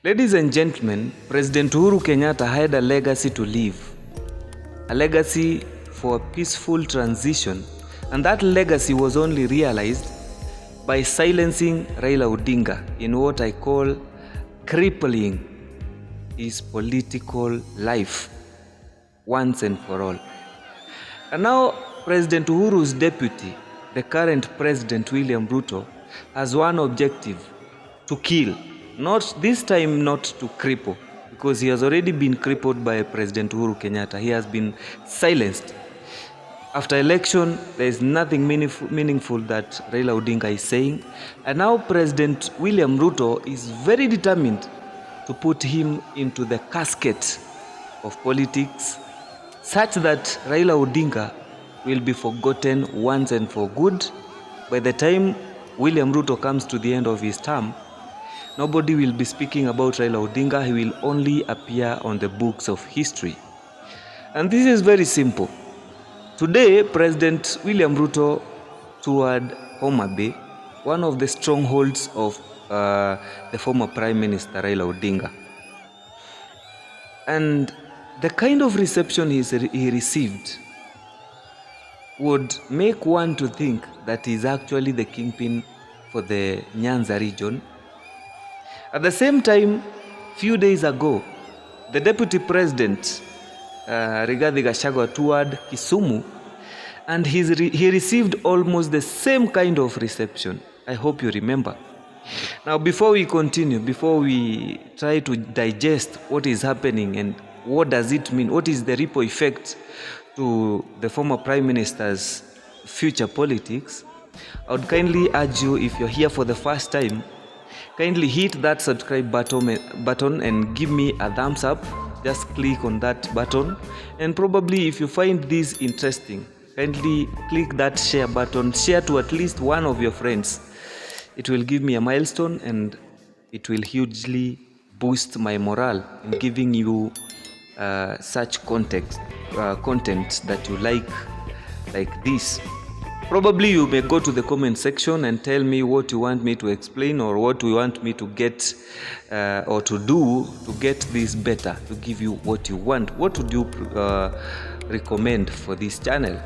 Ladies and gentlemen, President Uhuru Kenyatta had a legacy to leave, a legacy for a peaceful transition, and that legacy was only realized by silencing Raila Odinga in what I call crippling his political life once and for all. And now President Uhuru's deputy, the current President William Ruto, has one objective: to kill. Not this time, not to cripple, because he has already been crippled by President Uhuru Kenyatta. He has been silenced. After election, there is nothing meaningful that Raila Odinga is saying. And now President William Ruto is very determined to put him into the casket of politics, such that Raila Odinga will be forgotten once and for good. By the time William Ruto comes to the end of his term, nobody will be speaking about Raila Odinga. He will only appear on the books of history. And this is very simple. Today, President William Ruto toured Homa, one of the strongholds of the former Prime Minister Raila Odinga. And the kind of reception he received would make one to think that he's actually the kingpin for the Nyanza region. At the same time, few days ago, the Deputy President Rigathi Gachagua toured Kisumu, and he received almost the same kind of reception. I hope you remember. Now, before we continue, before we try to digest what is happening and what does it mean, what is the ripple effect to the former Prime Minister's future politics, I would kindly urge you, if you're here for the first time, kindly hit that subscribe button and give me a thumbs up. Just click on that button, and probably if you find this interesting, kindly click that share button. Share to at least one of your friends. It will give me a milestone, and it will hugely boost my morale in giving you such content that you like this. Probably you may go to the comment section and tell me what you want me to explain, or what you want me to get or to do to get this better, to give you what you want. What would you recommend for this channel?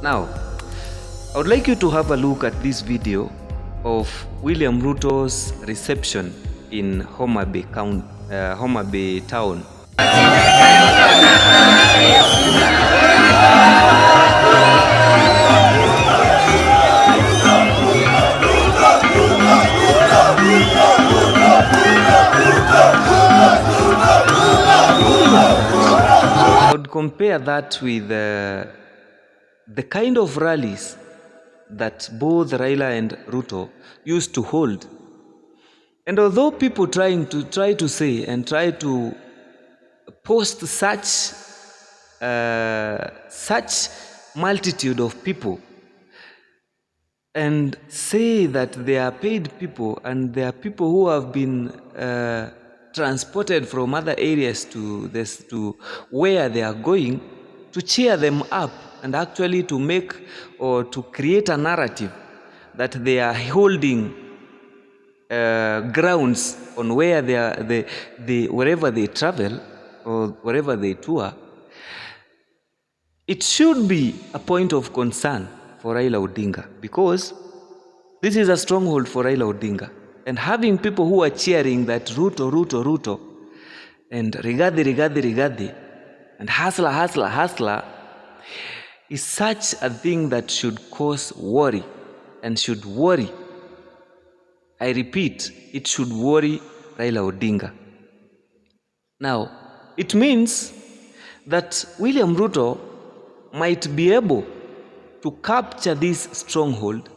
Now, I would like you to have a look at this video of William Ruto's reception in Homa Bay town. I would compare that with the kind of rallies that both Raila and Ruto used to hold. And although people try to say and try to post such multitude of people and say that they are paid people, and they are people who have been transported from other areas to where they are going, to cheer them up and actually to make or to create a narrative that they are holding grounds on where wherever they travel or wherever they tour. It should be a point of concern for Raila Odinga, because this is a stronghold for Raila Odinga. And having people who are cheering that Ruto, and Rigathi, and hustler, is such a thing that should cause worry and should worry. I repeat, it should worry Raila Odinga. Now, it means that William Ruto might be able to capture this stronghold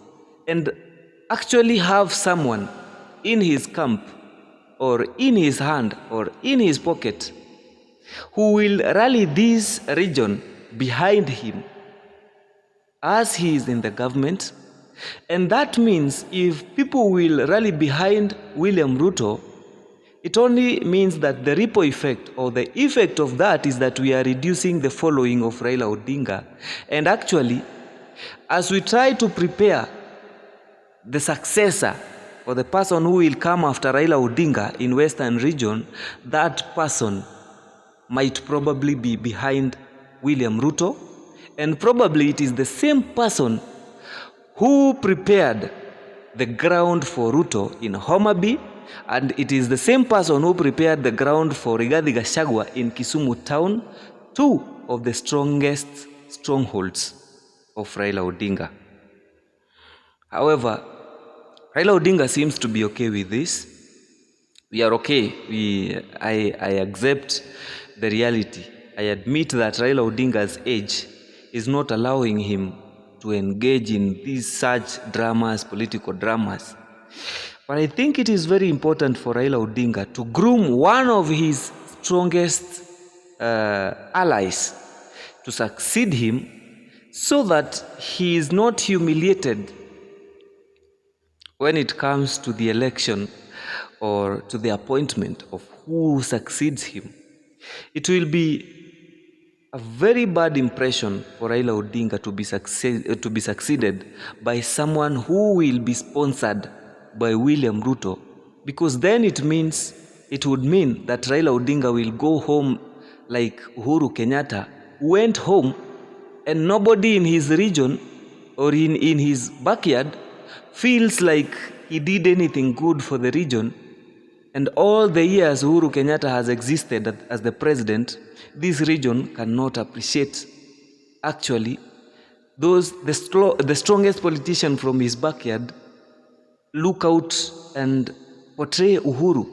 and actually have someone in his camp or in his hand or in his pocket who will rally this region behind him as he is in the government. And that means if people will rally behind William Ruto, it only means that the ripple effect or the effect of that is that we are reducing the following of Raila Odinga. And actually, as we try to prepare the successor or the person who will come after Raila Odinga in Western region, that person might probably be behind William Ruto, and probably it is the same person who prepared the ground for Ruto in Homa, and it is the same person who prepared the ground for Rigathi Gachagua in Kisumu town, two of the strongest strongholds of Raila Odinga. However, Raila Odinga seems to be okay with this. We are okay. I accept the reality. I admit that Raila Odinga's age is not allowing him to engage in these such dramas, political dramas. But I think it is very important for Raila Odinga to groom one of his strongest allies to succeed him, so that he is not humiliated when it comes to the election or to the appointment of who succeeds him. It will be a very bad impression for Raila Odinga to be succeeded by someone who will be sponsored by William Ruto, because then it would mean that Raila Odinga will go home like Uhuru Kenyatta went home, and nobody in his region or in his backyard feels like he did anything good for the region. And all the years Uhuru Kenyatta has existed as the president, this region cannot appreciate. Actually, the strongest politician from his backyard look out and portray Uhuru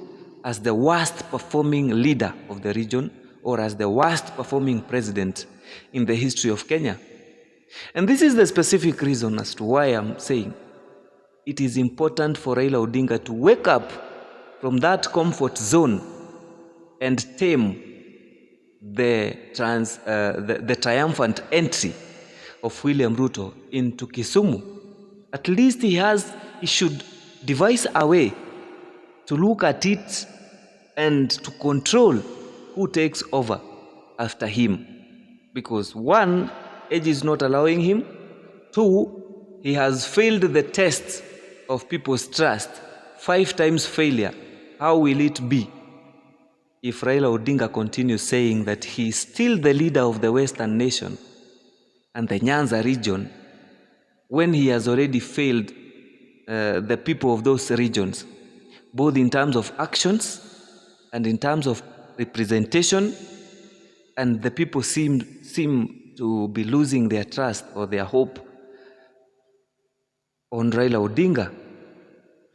as the worst performing leader of the region, or as the worst performing president in the history of Kenya. And this is the specific reason as to why I'm saying it is important for Raila Odinga to wake up from that comfort zone and tame the triumphant entry of William Ruto into Kisumu. At least he should devise a way to look at it and to control who takes over after him. Because one, age is not allowing him. Two, he has failed the test of people's trust. 5 times failure. How will it be if Raila Odinga continues saying that he is still the leader of the Western nation and the Nyanza region, when he has already failed the people of those regions, both in terms of actions and in terms of representation, and the people seem to be losing their trust or their hope on Raila Odinga?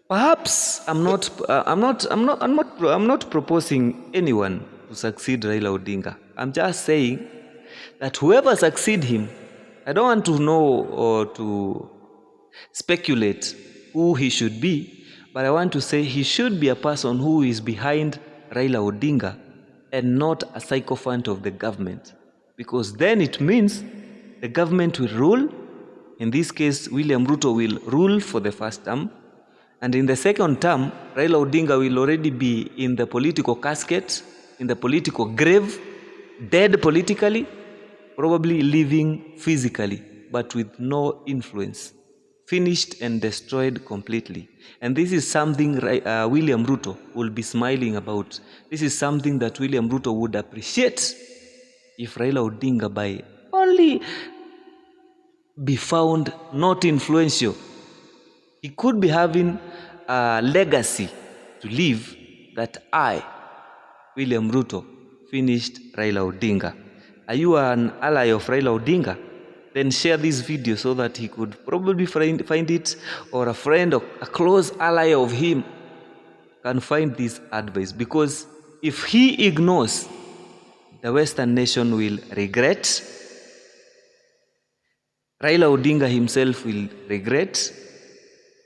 Perhaps I'm not proposing anyone to succeed Raila Odinga. I'm just saying that whoever succeed him, I don't want to know or to speculate who he should be, but I want to say he should be a person who is behind Raila Odinga and not a sycophant of the government. Because then it means the government will rule. In this case, William Ruto will rule for the first term. And in the second term, Raila Odinga will already be in the political casket, in the political grave, dead politically, probably living physically, but with no influence, finished and destroyed completely. And this is something William Ruto will be smiling about. This is something that William Ruto would appreciate if Raila Odinga by only be found not influential. He could be having a legacy to leave that I, William Ruto, finished Raila Odinga. Are you an ally of Raila Odinga? Then share this video so that he could probably find it, or a friend or a close ally of him can find this advice. Because if he ignores, the Western nation will regret. Raila Odinga himself will regret,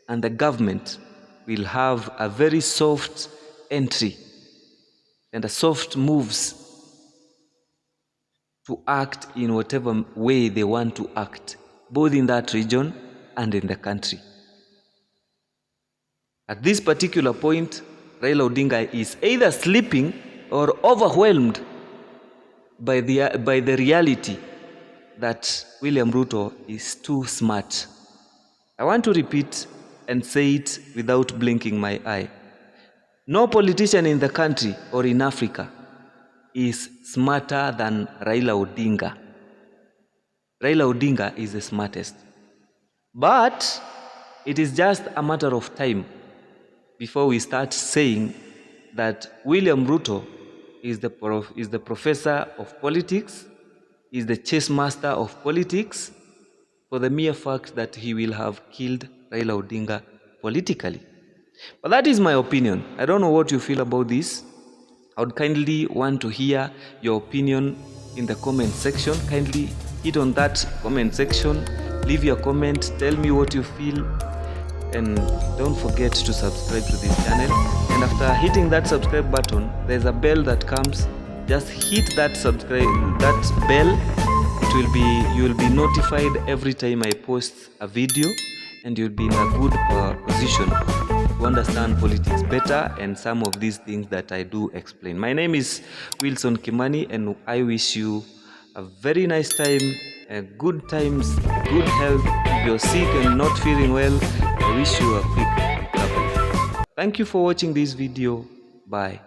and the government will have a very soft entry and a soft moves to act in whatever way they want to act, both in that region and in the country. At this particular point, Raila Odinga is either sleeping or overwhelmed by the reality that William Ruto is too smart. I want to repeat, and say it without blinking my eye. No politician in the country or in Africa is smarter than Raila Odinga. Raila Odinga is the smartest. But it is just a matter of time before we start saying that William Ruto is the professor of politics, is the chess master of politics, for the mere fact that he will have killed Raila Odinga politically. But that is my opinion. I don't know what you feel about this. I would kindly want to hear your opinion in the comment section. Kindly hit on that comment section, leave your comment, tell me what you feel, and don't forget to subscribe to this channel. And after hitting that subscribe button, there's a bell that comes. Just hit that bell. You will be notified every time I post a video, and you'll be in a good position to understand politics better and some of these things that I do explain. My name is Wilson Kimani, and I wish you a very nice time, good times, good health. If you're sick and not feeling well, I wish you a quick recovery. Thank you for watching this video. Bye.